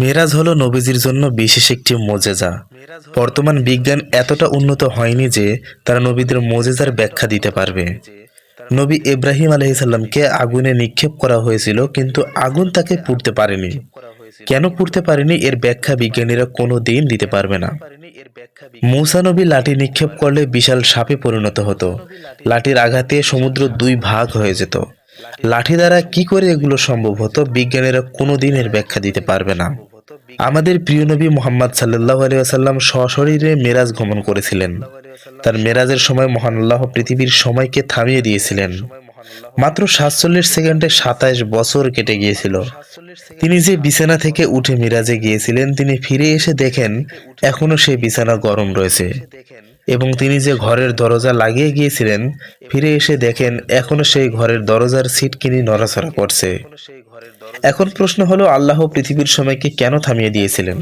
মেরাজ হলো নবীজির জন্য বিশেষ একটি মোজেজা। বর্তমান বিজ্ঞান এতটা উন্নত হয়নি যে তারা নবীদের মোজেজার ব্যাখ্যা দিতে পারবে। নবী ইব্রাহিম আলাইহিসসালামকে আগুনে নিক্ষেপ করা হয়েছিল, কিন্তু আগুন তাকে পুড়তে পারেনি। কেন পুড়তে পারেনি এর ব্যাখ্যা বিজ্ঞানীরা কোনো দিন দিতে পারবে না। মূসা নবী লাঠি নিক্ষেপ করলে বিশাল সাপে পরিণত হতো। লাঠির আঘাতে সমুদ্র দুই ভাগ হয়ে যেত। লাঠি দ্বারা কি করে এগুলো সম্ভব হতো, বিজ্ঞানীরা কোনোদিন এর ব্যাখ্যা দিতে পারবে না। আমাদের প্রিয় নবী মুহাম্মদ সাল্লাল্লাহু আলাইহি ওয়াসাল্লাম সশরীরে মেরাজ গমন করেছিলেন। তার মেরাজের সময় মহান আল্লাহ পৃথিবীর সময়কে থামিয়ে দিয়েছিলেন। মাত্র ৪৭ সেকেন্ডে ২৭ বছর কেটে গিয়েছিল। তিনি যে বিছানা থেকে উঠে মিরাজে গিয়েছিলেন, তিনি ফিরে এসে দেখেন এখনো সেই বিছানা গরম রয়েছে। এবং তিনি যে ঘরের দরজা লাগিয়ে গিয়েছিলেন, ফিরে এসে দেখেন এখনো সেই ঘরের দরজার ছিটকিনি নড়াচড়া করছে। এখন প্রশ্ন হলো, আল্লাহ পৃথিবীর সময়কে কেন থামিয়ে দিয়েছিলেন?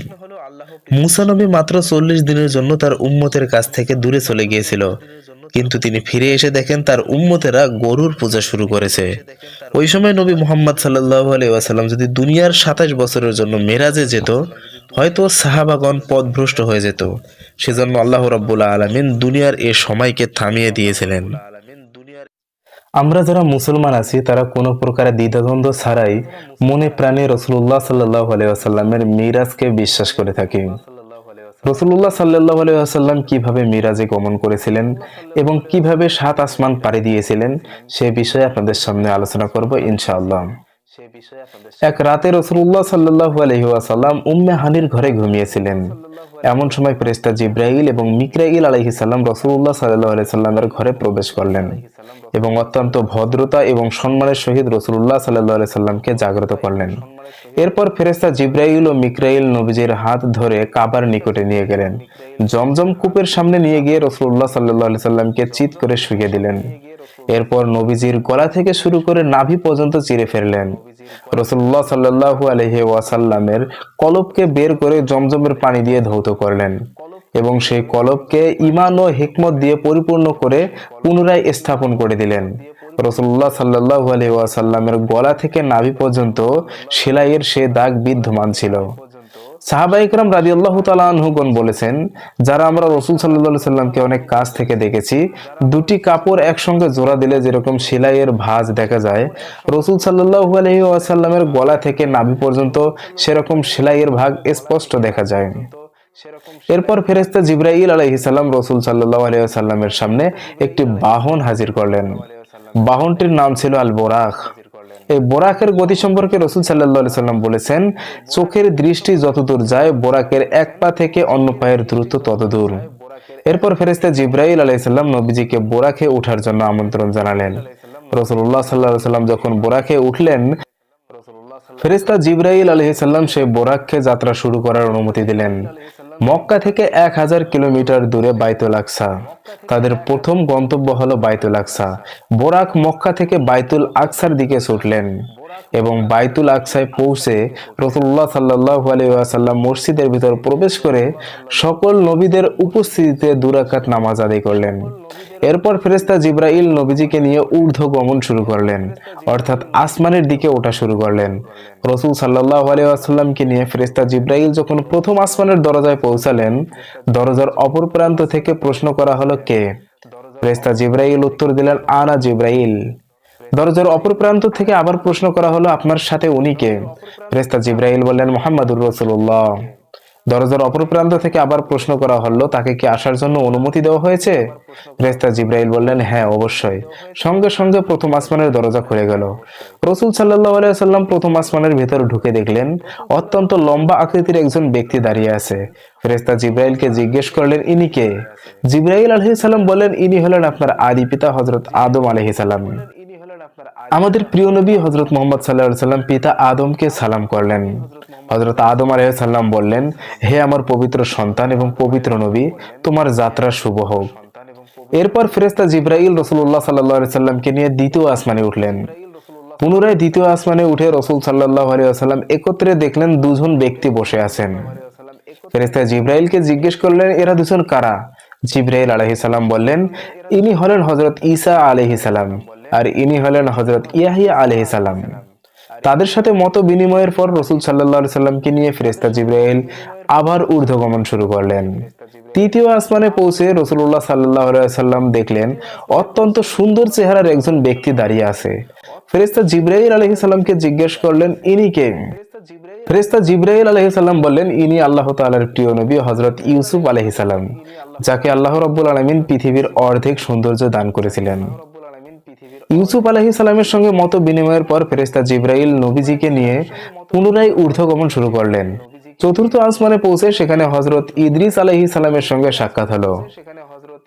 মূসা নবী মাত্র ৪০ দিনের জন্য তার উম্মতের কাছ থেকে দূরে চলে গিয়েছিল, কিন্তু তিনি ফিরে এসে দেখেন তার উম্মতেরা গরুর পূজা শুরু করেছে। ওই সময় নবী মুহাম্মদ সাল্লাল্লাহু আলাইহি ওয়াসাল্লাম যদি দুনিয়ার ২৭ বছরের জন্য মেরাজে যেত, হয়তো সাহাবাগণ পথভ্রষ্ট হয়ে যেত। সেজন্য আল্লাহ রাব্বুল আলামিন দুনিয়ার এ সময়কে থামিয়ে দিয়েছিলেন। আমরা যারা মুসলমান আছি তারা কোনো প্রকার দ্বিধাদ্বন্দ্ব ছাড়াই মনে প্রাণে রাসূলুল্লাহ সাল্লাল্লাহু আলাইহি ওয়াসাল্লামের মিরাজকে বিশ্বাস করে থাকি। রাসূলুল্লাহ সাল্লাল্লাহু আলাইহি ওয়াসাল্লাম কিভাবে মিরাজে গমন করেছিলেন এবং কিভাবে ৭ আসমান পাড়ি দিয়েছিলেন সে বিষয়ে আপনাদের সামনে আলোচনা করব ইনশাআল্লাহ। এক রাতে রাসূলুল্লাহ সাল্লাল্লাহু আলাইহি ওয়াসাল্লাম উম্মে হানির ঘরে ঘুমিয়েছিলেন। এমন সময় ফেরেশতা জিবরাইল এবং মিকরাইল আলাইহিস সালাম রাসূলুল্লাহ সাল্লাল্লাহু আলাইহি সাল্লামের ঘরে প্রবেশ করলেন এবং অত্যন্ত ভদ্রতা এবং সম্মানের সহিত রাসূলুল্লাহ সাল্লাল্লাহু আলাইহি সাল্লামকে জাগ্রত করলেন। এরপর ফেরেশতা জিবরাইল ও মিকরাইল নবীজির হাত ধরে কাবার নিকটে নিয়ে গেলেন। জমজম কূপের সামনে নিয়ে গিয়ে রাসূলুল্লাহ সাল্লাল্লাহু আলাইহি সাল্লামকে চিৎ করে শুইয়ে দিলেন। এরপর নবীজির গলা থেকে শুরু করে নাভি পর্যন্ত চিরে ফেললেন। রাসূলুল্লাহ সাল্লাল্লাহু আলাইহি ওয়াসাল্লামের কলবকে বের করে জমজমের পানি দিয়ে ধৌত করলেন এবং সেই কলবকে ঈমান ও হিকমত দিয়ে পরিপূর্ণ করে পুনরায় স্থাপন করে দিলেন। রাসূলুল্লাহ সাল্লাল্লাহু আলাইহি ওয়াসাল্লামের গলা থেকে নাভি পর্যন্ত সেলাইয়ের সে দাগ বিদ্যমান ছিল। সাহাবায়ে কেরাম রাদিয়াল্লাহু তাআলা আনহুগণ বলেছেন, যারা আমরা রাসূল সাল্লাল্লাহু আলাইহি সাল্লামকে অনেক কাছ থেকে দেখেছি, দুটি কাপড় একসঙ্গে জোড়া দিলে যেরকম সেলাইয়ের ভাঁজ দেখা যায়, রাসূল সাল্লাল্লাহু আলাইহি ওয়াসাল্লামের গলা থেকে নাভি পর্যন্ত সেরকম সেলাইয়ের ভাগ স্পষ্ট দেখা যায়। এরপর ফেরেশতা জিবরাইল আলাইহিস সালাম রাসূল সাল্লাল্লাহু আলাইহি ওয়াসাল্লামের সামনে একটি বাহন হাজির করলেন। বাহনটির নাম ছিল আল বুরাক। এই বোরাকের গতি সম্পর্কে রাসূল সাল্লাল্লাহু আলাইহি সাল্লাম বলেছেন, চোখের দৃষ্টি যতদূর যায় বোরাকের এক পা থেকে অন্য পায়ের দূরত্ব ততদূর। এরপর ফেরেশতা জিবরাইল আলাইহিস সালাম নবীজিকে বোরাকে ওঠার জন্য আমন্ত্রণ জানালেন। রাসূলুল্লাহ সাল্লাল্লাহু আলাইহি সাল্লাম যখন বোরাকে উঠলেন, ফেরেশতা জিবরাইল আলাইহিস সালাম সেই বোরাককে যাত্রা শুরু করার অনুমতি দিলেন। মক্কা থেকে ১০০০ কিলোমিটার দূরে বাইতুল আকসা। তাদের প্রথম গন্তব্য হলো বাইতুল আকসা। বোরাক মক্কা থেকে বাইতুল আকসার দিকে ছুটলেন এবং বাইতুল আকসায় পৌঁছে রাসূলুল্লাহ সাল্লাল্লাহু আলাইহি ওয়াসাল্লাম মসজিদের ভিতর প্রবেশ করে সকল নবীদের উপস্থিতিতে ২ রাকাত নামাজ আদায় করলেন। এরপর ফেরেশতা জিবরাইল নবীজিকে নিয়ে ঊর্ধ্ব গমন শুরু করলেন, অর্থাৎ আসমানের দিকে ওঠা শুরু করলেন। রাসূল সাল্লাল্লাহু আলাইহি ওয়াসাল্লামকে নিয়ে ফেরেশতা জিবরাইল যখন প্রথম আসমানের দরজায় পৌঁছালেন, দরজার অপর প্রান্ত থেকে প্রশ্ন করা হলো, কে? ফেরেশতা জিবরাইল উত্তর দিলেন, আনা জিবরাইল। দরজার অপর প্রান্ত থেকে আবার প্রশ্ন করা হলো, আপনার সাথে উনি কে? ফেরেশতা জিবরাইল বললেন, মুহাম্মাদুর রাসূলুল্লাহ। দরজার অপর প্রান্ত থেকে আবার প্রশ্ন করা হলো, তাকে কি আসার জন্য অনুমতি দেওয়া হয়েছে? ফেরেশতা জিবরাইল বললেন, হ্যাঁ অবশ্যই। সঙ্গে সঙ্গে প্রথম আসমানের দরজা খুলে গেল। রাসূল সাল্লাল্লাহু আলাইহি ওয়াসাল্লাম প্রথম আসমানের ভিতর ঢুকে দেখলেন অত্যন্ত লম্বা আকৃতির একজন ব্যক্তি দাঁড়িয়ে আছে। ফেরেশতা জিবরাইলকে জিজ্ঞেস করলেন, ইনি কে? জিবরাইল আলাইহিস সালাম বললেন, ইনি হলেন আপনার আদি পিতা হযরত আদম আলাইহিস সালাম। আমাদের প্রিয় নবী হযরত মুহাম্মদ সাল্লাল্লাহু আলাইহি ওয়াসাল্লাম পিতা আদমকে সালাম করলেন। হযরত আদম আলাইহিস সালাম বললেন, হে আমার পবিত্র সন্তান এবং পবিত্র নবী, তোমার যাত্রা শুভ হোক। এরপর ফেরেশতা জিবরাইল রাসূলুল্লাহ সাল্লাল্লাহু আলাইহি ওয়াসাল্লামকে নিয়ে দ্বিতীয় আসমানে উঠলেন। পুনরায় দ্বিতীয় আসমানে উঠে রাসূল সাল্লাল্লাহু আলাইহি ওয়াসাল্লাম একত্রে দেখলেন দুজন ব্যক্তি বসে আছেন। ফেরেশতা জিবরাইলকে জিজ্ঞেস করলেন, এরা দুজন কারা? জিবরাইল আলাইহিস সালাম বললেন, ইনি হলেন হযরত ঈসা আলাইহিস সালাম আর ইনি হলেন হযরত ইয়াহইয়া আলাইহিস সালাম। তাদের সাথে মত বিনিময়ের পর রাসূল সাল্লাল্লাহু আলাইহি সাল্লামকে নিয়ে ফেরেশতা জিবরাইল আবার ঊর্ধ্বগমন শুরু করলেন। তৃতীয় আসমানে পৌঁছে রাসূলুল্লাহ সাল্লাল্লাহু আলাইহি সাল্লাম দেখলেন অত্যন্ত সুন্দর চেহারার একজন ব্যক্তি দাঁড়িয়ে আছে। ফেরেশতা জিবরাইল আলাইহিস সালামকে জিজ্ঞেস করলেন, ইনি কে? ফেরেশতা জিবরাইল আলাইহিস সালাম বললেন, ইনি আল্লাহ তাআলার প্রিয় নবী হযরত ইউসুফ আলাইহিস সালাম, যাকে আল্লাহ রাব্বুল আলামিন পৃথিবীর অর্ধেক সৌন্দর্য দান করেছিলেন। ইউসুফ আলাইহিস সালামের সঙ্গে মত বিনিময়ের পর ফেরেশতা জিবরাইল নবীজিকে নিয়ে পুনরায় ঊর্ধ্বগমন শুরু করলেন। চতুর্থ আসমানে পৌঁছে সেখানে হযরত ইদ্রিস আলাইহিস সালামের সঙ্গে সাক্ষাৎ হলো।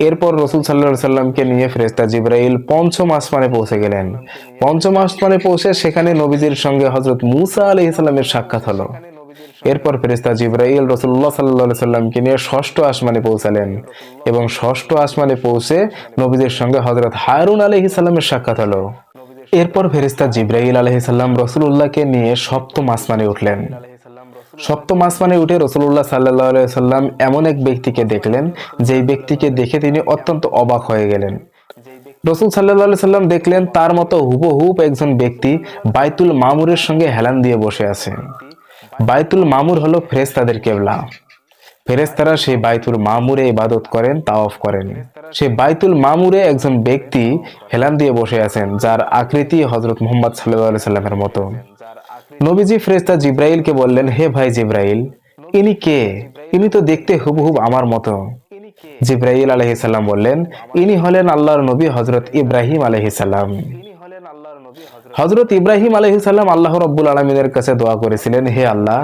এরপর রাসূল সাল্লাল্লাহু আলাইহি সাল্লামকে নিয়ে ফেরেশতা জিবরাইল পঞ্চম আসমানে পৌঁছে গেলেন। পঞ্চম আসমানে পৌঁছে সেখানে নবীজির সঙ্গে হযরত মূসা আলাইহিস সালামের সাক্ষাৎ হলো। এরপর ফেরেশতা জিবরাইল রাসূলুল্লাহ সাল্লাল্লাহু আলাইহি সাল্লামকে নিয়ে ষষ্ঠ আসমানে পৌঁছালেন এবং ষষ্ঠ আসমানে পৌঁছে নবীজির সঙ্গে হযরত হারুন আলাইহিস সালামের সাক্ষাৎ হলো। এরপর ফেরেশতা জিবরাইল আলাইহিস সালাম রাসূলুল্লাহকে নিয়ে সপ্তম আসমানে উঠলেন। সপ্তম আসমানে উঠে রাসূলুল্লাহ সাল্লাল্লাহু আলাইহি সাল্লাম এমন এক ব্যক্তিকে দেখলেন, যেই ব্যক্তিকে দেখে তিনি অত্যন্ত অবাক হয়ে গেলেন। রাসূল সাল্লাল্লাহু আলাইহি সাল্লাম দেখলেন তার মতো হুবহু একজন ব্যক্তি বাইতুল মামুরের সঙ্গে হেলান দিয়ে বসে আছে। বাইতুল মামুর হলো ফেরেশতাদের কিবলা। ফেরেশতারা সেই বাইতুল মামুরে ইবাদত করেন, তাওয়াফ করেন। সেই বাইতুল মামুরে একজন ব্যক্তি হেলান দিয়ে বসে আছেন, যার আকৃতি হযরত মুহাম্মদ সাল্লাল্লাহু আলাইহি সাল্লামের মতো। নবীজি ফেরেশতা জিবরাইলকে বললেন, হে ভাই জিবরাইল, ইনি কে? ইনি তো দেখতে হুবহু আমার মতো। জিবরাইল আলাইহিস সালাম বললেন, ইনি হলেন আল্লাহর নবী হযরত ইব্রাহিম আলাইহিস সালাম। হযরত ইব্রাহিম আলাইহিস সালাম আল্লাহ রাব্বুল আলামিনের কাছে দোয়া করেছিলেন, হে আল্লাহ,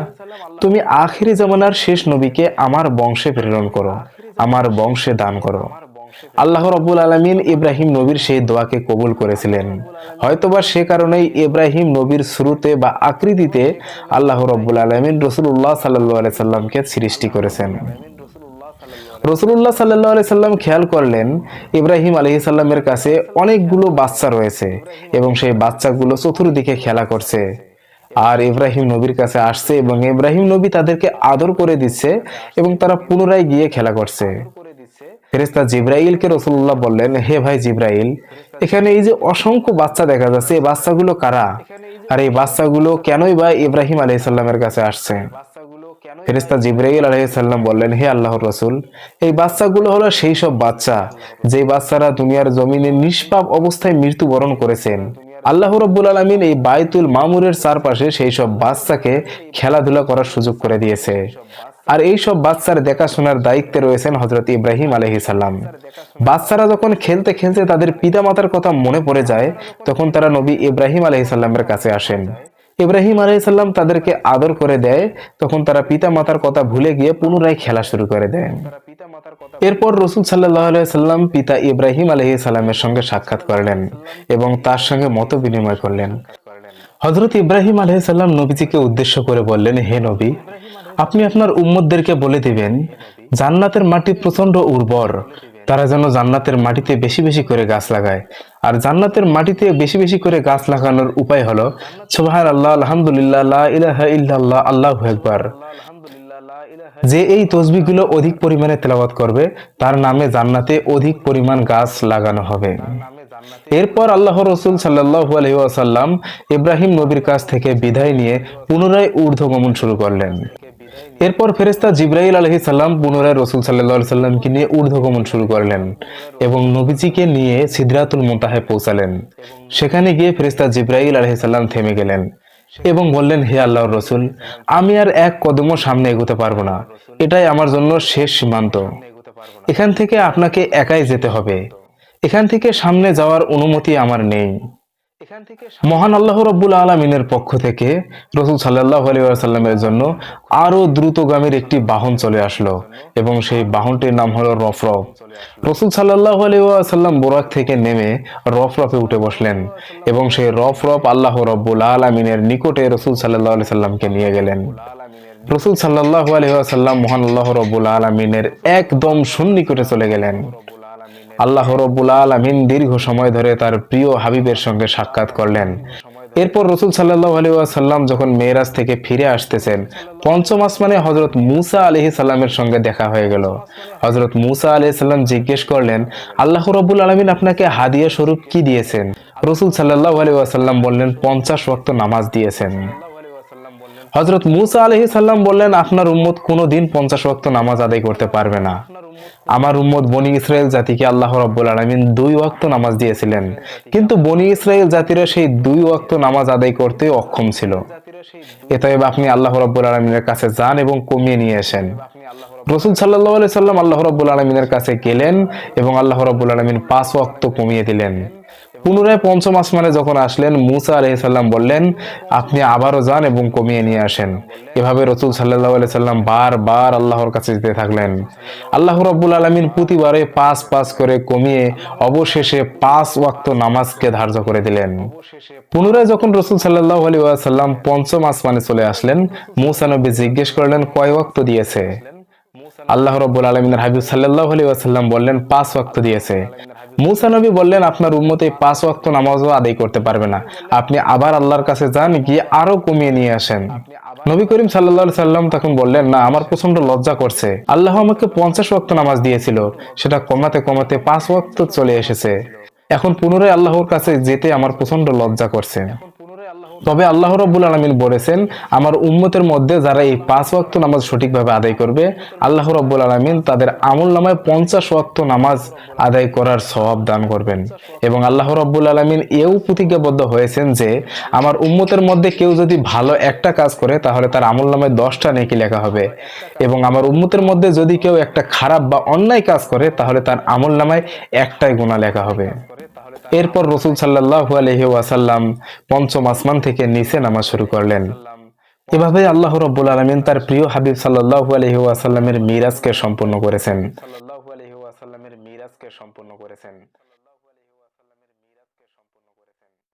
তুমি আখিরি জামানার শেষ নবীকে আমার বংশে প্রেরণ করো, আমার বংশে দান করো। আল্লাহ রাব্বুল আলামিন ইব্রাহিম নবীর সেই দোয়াকে কবুল করেছিলেন। হয়তোবা সে কারণেই ইব্রাহিম নবীর শুরুতে বা আকৃতিতে আল্লাহ রাব্বুল আলামিন রাসূলুল্লাহ সাল্লাল্লাহু আলাইহি সাল্লামকে সৃষ্টি করেছেন। রাসূলুল্লাহ সাল্লাল্লাহু আলাইহি সাল্লাম খেয়াল করলেন ইব্রাহিম আলাইহিস সালামের কাছে অনেকগুলো বাচ্চা রয়েছে এবং সেই বাচ্চাগুলো চতুর্দিকে খেলা করছে। আর ইব্রাহিম নবীর কাছে আসছে এবং ইব্রাহিম নবী তাদেরকে আদর করে দিচ্ছে এবং তারা পুনরায় গিয়ে খেলা করছে। ফেরেশতা জিবরাইলকে রাসূলুল্লাহ বললেন, হে ভাই জিবরাইল, এখানে এই যে অসংখ্য বাচ্চা দেখা যাচ্ছে, এই বাচ্চাগুলো কারা? আর এই বাচ্চাগুলো কেনই বা ইব্রাহিম আলাইহিস সালামের কাছে আসছে? ফেরেশতা জিবরাইল আলাইহিস সালাম বললেন, হে আল্লাহর রাসূল, এই বাচ্চাগুলো হলো সেই সব বাচ্চা যে বাচ্চারা দুনিয়ার জমিনে নিষ্পাপ অবস্থায় মৃত্যুবরণ করেছেন। আল্লাহ রাব্বুল আলামিন এই বাইতুল মামুরের চারপাশে সেই সব বাচ্চাকে খেলাধুলা করার সুযোগ করে দিয়েছে। আর এই সব বাচ্চার দেখাশোনার দায়িত্বে রয়েছেন হযরত ইব্রাহিম আলাইহিস সালাম। বাচ্চারা যখন খেলতে খেলতে তাদের পিতামাতার কথা মনে পড়ে যায়, তখন তারা নবী ইব্রাহিম আলাইহিস সালামের কাছে আসেন। ইব্রাহিম আলাইহিস সালাম তাদেরকে আদর করে দেয়, তখন তারা পিতামাতার কথা ভুলে গিয়ে পুনরায় খেলা শুরু করে দেয়। এরপর রাসূল সাল্লাল্লাহু আলাইহি সাল্লাম পিতা ইব্রাহিম আলাইহিস সালামের সঙ্গে সাক্ষাৎ করলেন এবং তার সঙ্গে মত বিনিময় করলেন। হযরত ইব্রাহিম আলাইহিস সালাম নবীজিকে উদ্দেশ্য করে বললেন, হে নবী, আপনি আপনার উম্মতদেরকে বলে দিবেন জান্নাতের মাটি প্রচন্ড উর্বর, তারা যেন জান্নাতের মাটিতে বেশি বেশি করে গাছ লাগায়। আর জান্নাতের মাটিতে বেশি বেশি করে গাছ লাগানোর উপায় হলো সুবহানাল্লাহ, আলহামদুলিল্লাহ, লা ইলাহা ইল্লাল্লাহ, আল্লাহু আকবার। যে এই তসবিহগুলো অধিক পরিমাণে তেলাওয়াত করবে, তার নামে জান্নাতে অধিক পরিমাণ গাছ লাগানো হবে। এরপর আল্লাহর রাসূল সাল্লাল্লাহু আলাইহি ওয়াসাল্লাম ইব্রাহিম নবীর কাছ থেকে বিদায় নিয়ে পুনরায় ঊর্ধ্বগমন শুরু করলেন। এরপর ফেরেশতা জিবরাইল আলাইহিস সালাম পুনরায় রাসূল সাল্লাল্লাহু আলাইহি সাল্লামকে নিয়ে ঊর্ধ্বগমন শুরু করলেন এবং নবীজিকে নিয়ে সিদরাতুল মুনতাহায় পৌঁছালেন। সেখানে গিয়ে ফেরেশতা জিবরাইল আলাইহিস সালাম থেমে গেলেন এবং বললেন, হে আল্লাহর রাসূল, আমি আর এক কদমও সামনে এগোতে পারবো না, এটাই আমার জন্য শেষ সীমান্ত। এখান থেকে আপনাকে একাই যেতে হবে, এখান থেকে সামনে যাওয়ার অনুমতি আমার নেই। মহান আল্লাহ রাব্বুল আলামিনের পক্ষ থেকে রাসূল সাল্লাল্লাহু আলাইহি ওয়াসাল্লামের জন্য আরো দ্রুতগামীর একটি বাহন চলে আসলো এবং সেই বাহনটির নাম হলো রফরফ। রাসূল সাল্লাল্লাহু আলাইহি ওয়াসাল্লাম বুরাক থেকে নেমে রফরফে উঠে বসলেন এবং সেই রফরফ আল্লাহ রাব্বুল আলামিনের নিকটে রাসূল সাল্লাল্লাহু আলাইহি সাল্লামকে নিয়ে গেলেন। রাসূল সাল্লাল্লাহু আলাইহি ওয়াসাল্লাম মহান আল্লাহ রাব্বুল আলামিনের একদম সন্নিকটে চলে গেলেন। আল্লাহ রাব্বুল আলামিন দীর্ঘ সময় ধরে তার প্রিয় হাবিবের সঙ্গে সাক্ষাৎ করলেন। এরপর রাসূল সাল্লাল্লাহু আলাইহি ওয়াসাল্লাম যখন মেরাজ থেকে ফিরে আসতেছেন, পঞ্চম আসমানে হযরত মূসা আলাইহিস সালামের সঙ্গে দেখা হয়ে গেল। হযরত মূসা আলাইহিস সালাম জিজ্ঞেস করলেন, আল্লাহ রাব্বুল আলামিন আপনাকে হাদিয়া স্বরূপ কি দিয়েছেন? রাসূল সাল্লাল্লাহু আলাইহি ওয়াসাল্লাম বললেন 50 ওয়াক্ত নামাজ দিয়েছেন। হযরত মূসা আলাইহিস সালাম বললেন, আপনার উম্মত কোনোদিন 50 ওয়াক্ত নামাজ আদায় করতে পারবে না। আমার উম্মত বনি ইসরাইল জাতিকে আল্লাহ রাব্বুল আলামিন 2 ওয়াক্ত নামাজ দিয়েছিলেন, কিন্তু বনি ইসরাইল জাতিরা সেই 2 ওয়াক্ত নামাজ আদায় করতে অক্ষম ছিল। এতএব আপনি আল্লাহ রাব্বুল আলামিনের কাছে যান এবং কমিয়ে নিয়ে আসেন। রাসূল সাল্লাল্লাহু আলাইহি সাল্লাম আল্লাহ রাব্বুল আলামিনের কাছে গেলেন এবং আল্লাহ রাব্বুল আলামিন 5 ওয়াক্ত কমিয়ে দিলেন। পুনরায় পঞ্চম আসমানে যখন আসলেন, মূসা আলাইহিস সালাম বললেন, আপনি আবারও যান এবং কমিয়ে নিয়ে আসেন। এভাবে রাসূল সাল্লাল্লাহু আলাইহি সাল্লাম বারবার আল্লাহর কাছে যেতে থাকলেন। আল্লাহ রাব্বুল আলামিন প্রতিবারে 5 করে কমিয়ে অবশেষে 5 ওয়াক্ত নামাজকে ধার্য করে দিলেন। পুনরায় যখন রাসূল সাল্লাল্লাহু আলাইহি ওয়াসাল্লাম পঞ্চম আসমানে চলে আসলেন, মূসা নবী জিজ্ঞেস করলেন, কয় ওয়াক্ত দিয়েছে? আল্লাহ রাব্বুল আলামিনের হাবিব সাল্লাল্লাহু আলাইহি ওয়াসাল্লাম বললেন, 5 ওয়াক্ত দিয়েছে। মূসা নবী বললেন, আপনার উম্মত এই 5 ওয়াক্ত নামাজও আদায় করতে পারবে না। আপনি আবার আল্লাহর কাছে যান, গিয়ে আরো কমিয়ে নিয়ে আসেন। নবী করিম সাল্লাল্লাহু আলাইহি সাল্লাম তখন বললেন, না, আমার প্রচন্ড লজ্জা করছে। আল্লাহ আমাকে 50 ওয়াক্ত নামাজ দিয়েছিল, সেটা কমাতে কমাতে 5 ওয়াক্ত চলে এসেছে। এখন পুনরায় আল্লাহর কাছে যেতে আমার প্রচন্ড লজ্জা করছে। তবে আল্লাহ রাব্বুল আলামিন বলেছেন, আমার উম্মতের মধ্যে যারা এই 5 ওয়াক্ত নামাজ সঠিকভাবে আদায় করবে, আল্লাহ রাব্বুল আলামিন তাদের আমলনামায় 50 ওয়াক্ত নামাজ আদায় করার সওয়াব দান করবেন। এবং আল্লাহ রাব্বুল আলামিন এও প্রতিজ্ঞাবদ্ধ হয়েছেন যে আমার উম্মতের মধ্যে কেউ যদি ভালো একটা কাজ করে, তাহলে তার আমলনামায় 10টা নেকি লেখা হবে। এবং আমার উম্মতের মধ্যে যদি কেউ একটা খারাপ বা অন্যায় কাজ করে, তাহলে তার আমলনামায় একটাই গুনাহ লেখা হবে। এরপর রাসূল সাল্লাল্লাহু আলাইহি ওয়াসাল্লাম পঞ্চম আসমান থেকে নিচে নামা শুরু করলেন। এভাবে আল্লাহ রাব্বুল আলামিন তার প্রিয় হাবিব সাল্লাল্লাহু আলাইহি ওয়াসাল্লামের মিরাজকে সম্পূর্ণ করেছেন।